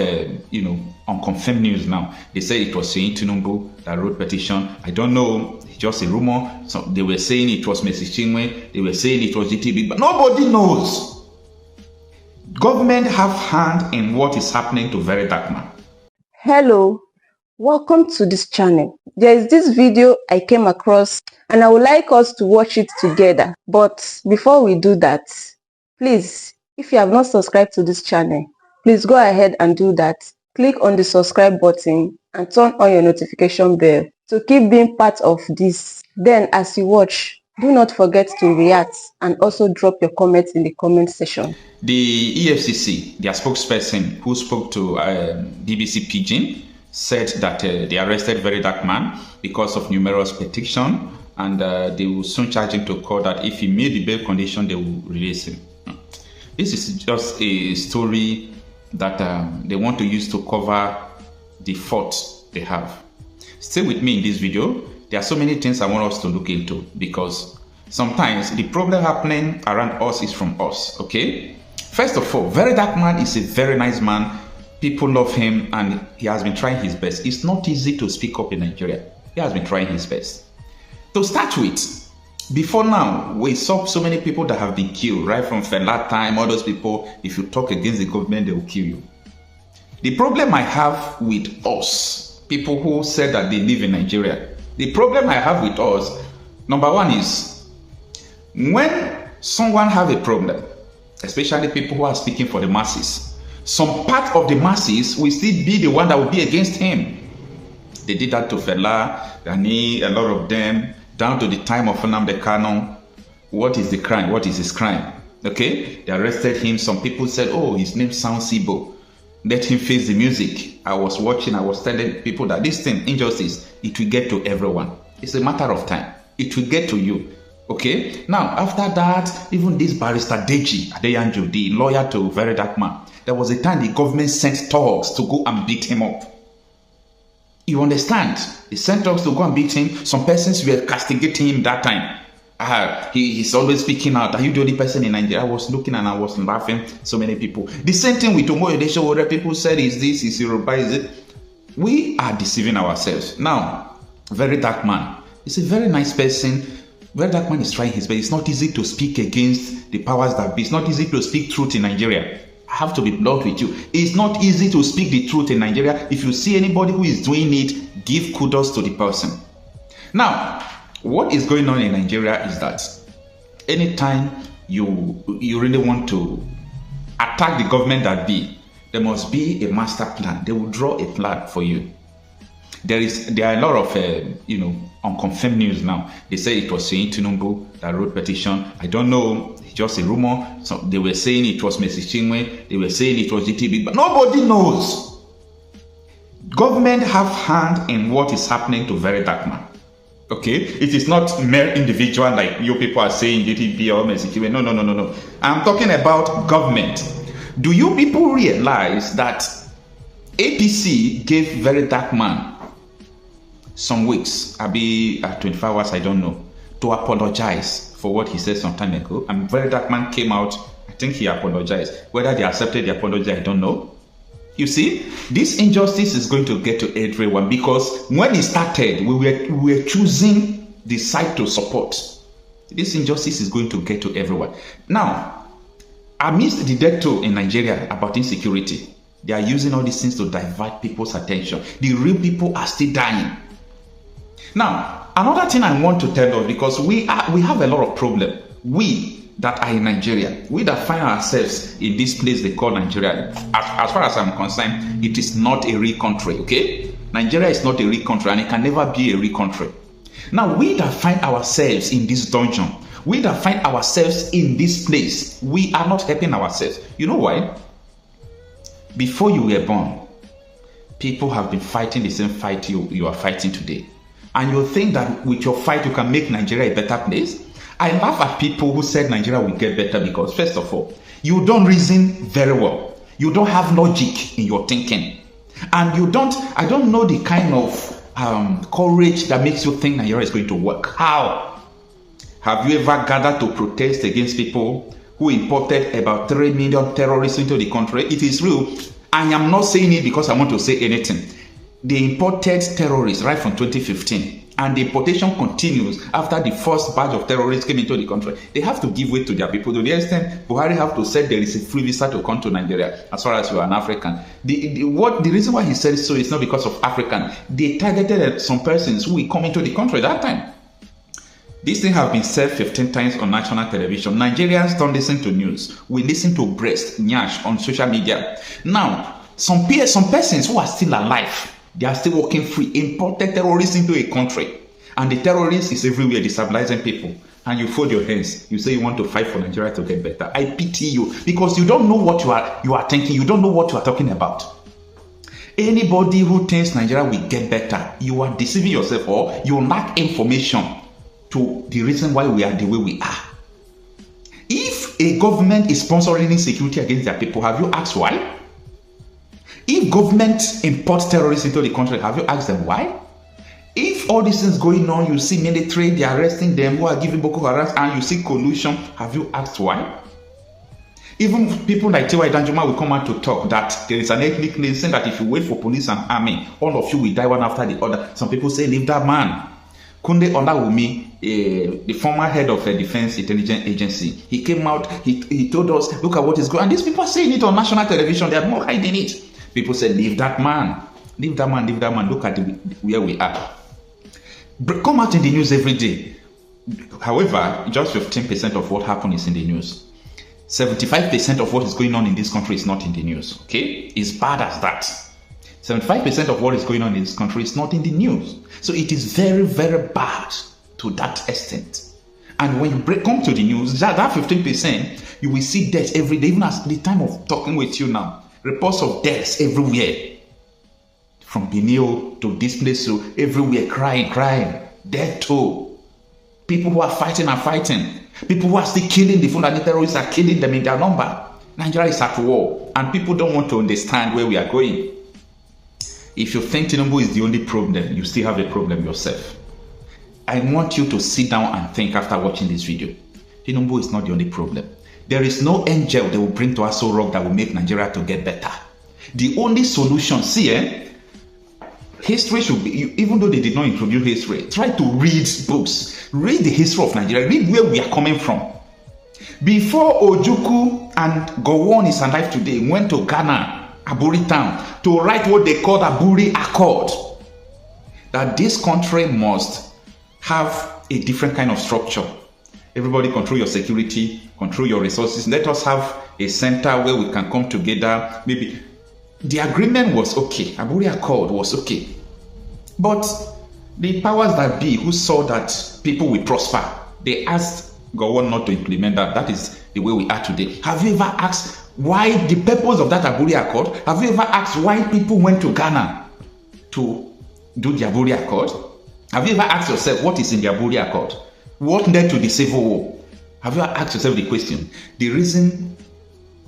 unconfirmed news now. They say it was Seyi Tinubu that wrote petition. I don't know. It's just a rumor. So they were saying it was Mercy Chinwe. They were saying it was GTB, but nobody knows. Government have hand in what is happening to Very Dark Man. Hello, welcome to this channel. There is this video I came across and I would like us to watch it together. But before we do that, please, if you have not subscribed to this channel, please go ahead and do that. Click on the subscribe button and turn on your notification bell to keep being part of this. Then as you watch, do not forget to react and also drop your comments in the comment section. The Efcc, their spokesperson who spoke to BBC Pidgin, said that they arrested Very Dark Man because of numerous petitions, and they will soon charge him to court that if he made the bail condition, they will release him. This is just a story that they want to use to cover the fault they have. Stay with me in this video. There are so many things I want us to look into, because sometimes the problem happening around us is from us, okay? First of all, Very Dark Man is a very nice man. People love him and he has been trying his best. It's not easy to speak up in Nigeria. He has been trying his best. To start with, before now, we saw so many people that have been killed, right from Fela time, all those people, if you talk against the government, they will kill you. The problem I have with us, people who said that they live in Nigeria, the problem I have with us, number one is, when someone have a problem, especially people who are speaking for the masses, some part of the masses will still be the one that will be against him. They did that to Fela, Gani, a lot of them, down to the time of Nnamdi Kanu. What is the crime? What is his crime? Okay, they arrested him. Some people said, oh, his name sounds Igbo. Let him face the music. I was watching, I was telling people that this thing, injustice, it will get to everyone. It's a matter of time. It will get to you. Okay, now after that, even this barrister Deji Adeyanju, the lawyer to Very Dark Man, there was a time the government sent thugs to go and beat him up. You understand? They sent thugs to go and beat him. Some persons were castigating him that time. He's always speaking out. Are you the only person in Nigeria? I was looking and I was laughing. So many people. The same thing with Omo Edesho, where people said, is this, is Yoruba, is it? We are deceiving ourselves. Now, Very Dark Man is a very nice person. Very Dark Man is trying his best. It's not easy to speak against the powers that be. It's not easy to speak truth in Nigeria. I have to be blunt with you. It's not easy to speak the truth in Nigeria. If you see anybody who is doing it, give kudos to the person. Now, what is going on in Nigeria is that anytime you really want to attack the government that be, there must be a master plan. They will draw a plan for you. There are a lot of unconfirmed news now. They say it was Seyi Tinubu that wrote petition. I don't know. It's just a rumor. So they were saying it was Mercy Chinwe. They were saying it was GTB, but nobody knows. Government have hand in what is happening to Very Dark Man. Okay, it is not mere individual like you people are saying GTB or Mercy Chinwe. No. I'm talking about government. Do you people realize that APC gave Very Dark Man some weeks, maybe 25 hours, I don't know, to apologize for what he said some time ago? And Very Dark Man came out, I think he apologized. Whether they accepted the apology, I don't know. You see, this injustice is going to get to everyone, because when it started, we were choosing the side to support. This injustice is going to get to everyone. Now, amidst the death toll in Nigeria about insecurity, they are using all these things to divert people's attention. The real people are still dying. Now, another thing I want to tell us, because we have a lot of problem. We that are in Nigeria, we that find ourselves in this place they call Nigeria, as far as I'm concerned, it is not a real country, okay? Nigeria is not a real country, and it can never be a real country. Now, we that find ourselves in this dungeon, we that find ourselves in this place, we are not helping ourselves. You know why? Before you were born, people have been fighting the same fight you are fighting today. And you think that with your fight, you can make Nigeria a better place? I laugh at people who said Nigeria will get better because, first of all, you don't reason very well. You don't have logic in your thinking. And I don't know the kind of courage that makes you think Nigeria is going to work. How? Have you ever gathered to protest against people who imported about 3 million terrorists into the country? It is real. I am not saying it because I want to say anything. They imported terrorists right from 2015. And the importation continues after the first batch of terrorists came into the country. They have to give way to their people. To the extent Buhari have to say there is a free visa to come to Nigeria as far as you are an African. The reason why he said so is not because of African. They targeted some persons who will come into the country at that time. This thing have been said 15 times on national television. Nigerians don't listen to news. We listen to breast, nyash on social media. Now, some persons who are still alive, they are still working free, imported terrorists into a country. And the terrorist is everywhere destabilizing people. And you fold your hands. You say you want to fight for Nigeria to get better. I pity you because you don't know what you are thinking. You don't know what you are talking about. Anybody who thinks Nigeria will get better, you are deceiving yourself or you lack information to the reason why we are the way we are. If a government is sponsoring insecurity against their people, have you asked why? If government imports terrorists into the country, have you asked them why? If all these things going on, you see military, they are arresting them who are giving Boko Haram, and you see collusion, have you asked why? Even people like Tiwa Danjuma will come out to talk that there is an ethnic nation that if you wait for police and army, all of you will die one after the other. Some people say, leave that man. Kunde Olawumi, the former head of the Defense Intelligence Agency, he came out, he told us, look at what is going on. And these people are saying it on national television, they are not hiding it. People say, leave that man, leave that man, leave that man. Look at where we are. Come out in the news every day. However, just 15% of what happened is in the news. 75% of what is going on in this country is not in the news. Okay? It's bad as that. 75% of what is going on in this country is not in the news. So it is very, very bad to that extent. And when you come to the news, that 15%, you will see deaths every day. Even at the time of talking with you now, reports of deaths everywhere. From Benio to this place to everywhere, crying. Death toll. People who are fighting are fighting. People who are still killing the Fulani terrorists are killing them in their number. Nigeria is at war. And people don't want to understand where we are going. If you think Tinubu is the only problem, you still have a problem yourself. I want you to sit down and think after watching this video. Tinubu is not the only problem. There is no angel they will bring to us so rock that will make Nigeria to get better. The only solution, history should be, even though they did not introduce history, try to read books. Read the history of Nigeria. Read where we are coming from. Before Ojukwu and Gowon is alive today, went to Ghana, Aburi town, to write what they called Aburi Accord. That this country must have a different kind of structure. Everybody control your security, control your resources. Let us have a center where we can come together. Maybe the agreement was okay. Aburi Accord was okay. But the powers that be who saw that people will prosper, they asked Gowon not to implement that. That is the way we are today. Have you ever asked why the purpose of that Aburi Accord? Have you ever asked why people went to Ghana to do the Aburi Accord? Have you ever asked yourself what is in the Aburi Accord? What led to the civil war? Have you ever asked yourself the question? The reason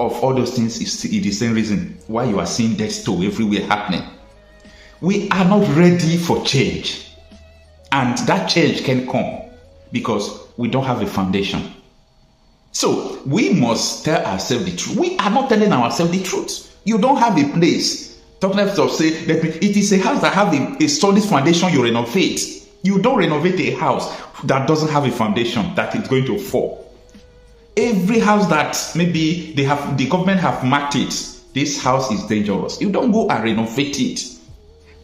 of all those things is the same reason why you are seeing death toll everywhere happening. We are not ready for change. And that change can come because we don't have a foundation. So we must tell ourselves the truth. We are not telling ourselves the truth. You don't have a place. Talk left of say, it is a house that have a solid foundation you renovate. You don't renovate a house that doesn't have a foundation that is going to fall. Every house that maybe the government have marked it, this house is dangerous. You don't go and renovate it.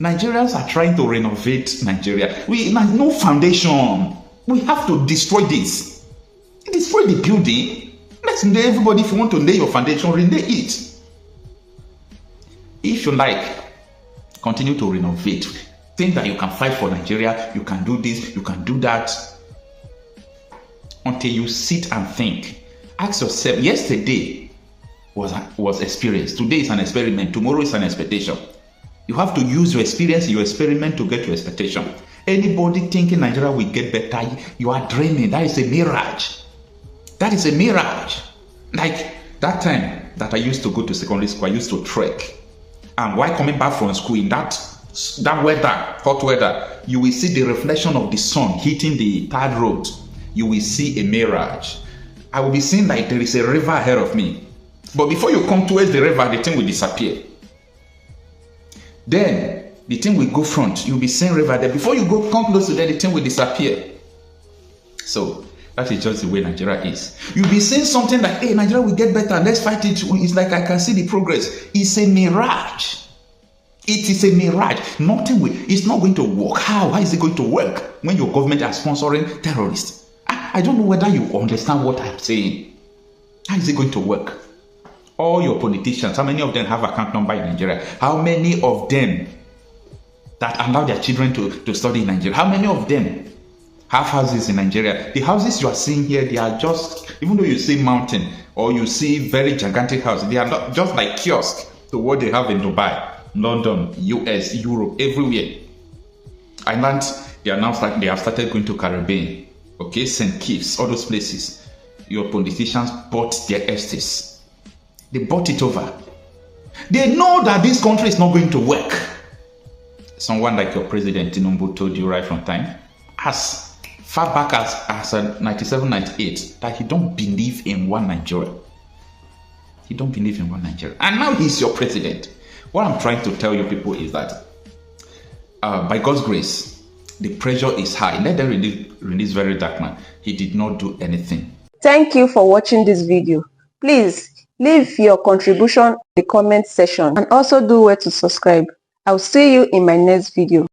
Nigerians are trying to renovate Nigeria. We have no foundation. We have to destroy this. Destroy the building. Let's lay everybody. If you want to lay your foundation, relay it. If you like, continue to renovate. Think that you can fight for Nigeria. You can do this. You can do that. Until you sit and think. Ask yourself. Yesterday was experience. Today is an experiment. Tomorrow is an expectation. You have to use your experience, your experiment to get to expectation. Anybody thinking Nigeria will get better, you are dreaming. That is a mirage. That is a mirage. Like that time that I used to go to secondary school, I used to trek. And while coming back from school in that weather, hot weather, you will see the reflection of the sun hitting the tarred road. You will see a mirage. I will be seeing like there is a river ahead of me. But before you come towards the river, the thing will disappear. Then the thing will go front. You'll be seeing river there. Before you go come close to there, the thing will disappear. So that is just the way Nigeria is. You'll be saying something like, hey, Nigeria will get better. Let's fight it. It's like I can see the progress. It's a mirage. It is a mirage. Nothing will, it's not going to work. How is it going to work when your government is sponsoring terrorists? I don't know whether you understand what I'm saying. How is it going to work? All your politicians, how many of them have account number in Nigeria? How many of them that allow their children to study in Nigeria? How many of them have houses in Nigeria? The houses you are seeing here, they are just, even though you see mountain or you see very gigantic houses, they are not just like kiosks to what they have in Dubai, London, US, Europe, everywhere. Ireland, they are now they have started going to Caribbean, okay, St. Kitts, all those places. Your politicians bought their estates. They bought it over. They know that this country is not going to work. Someone like your president Tinubu told you right from time, as far back as 97, 98, that he don't believe in one Nigeria. He don't believe in one Nigeria. And now he's your president. What I'm trying to tell you people is that by God's grace, the pressure is high. Let them release very dark man. He did not do anything. Thank you for watching this video. Please leave your contribution in the comment section and also do well to subscribe. I'll see you in my next video.